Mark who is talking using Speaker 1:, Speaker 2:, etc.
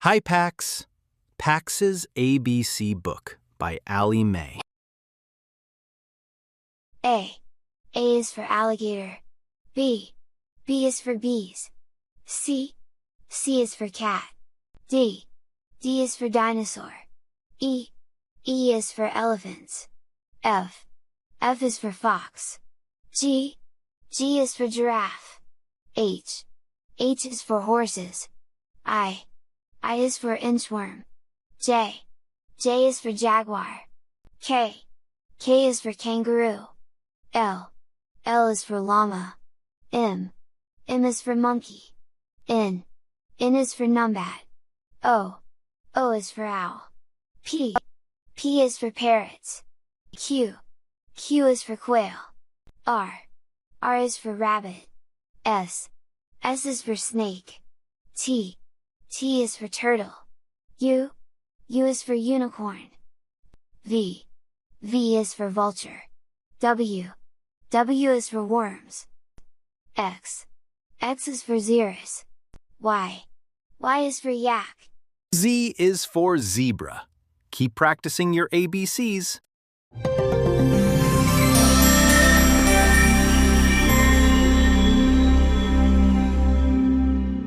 Speaker 1: Hi, Pax. Pax's ABC book by Allie Mae.
Speaker 2: A. A is for alligator. B. B is for bees. C. C is for cat. D. D is for dinosaur. E. E is for elephants. F. F is for fox. G. G is for giraffe. H. H is for horses. I. I is for inchworm. J. J is for jaguar. K. K is for kangaroo. L. L is for llama. M. M is for monkey. N. N is for numbat. O. O is for owl. P. P is for parrots. Q. Q is for quail. R. R is for rabbit. S. S is for snake. T. T is for turtle. U. U is for unicorn. V. V is for vulture. W. W is for worms. X. X is for xerus. Y. Y is for yak.
Speaker 1: Z is for zebra. Keep practicing your ABCs.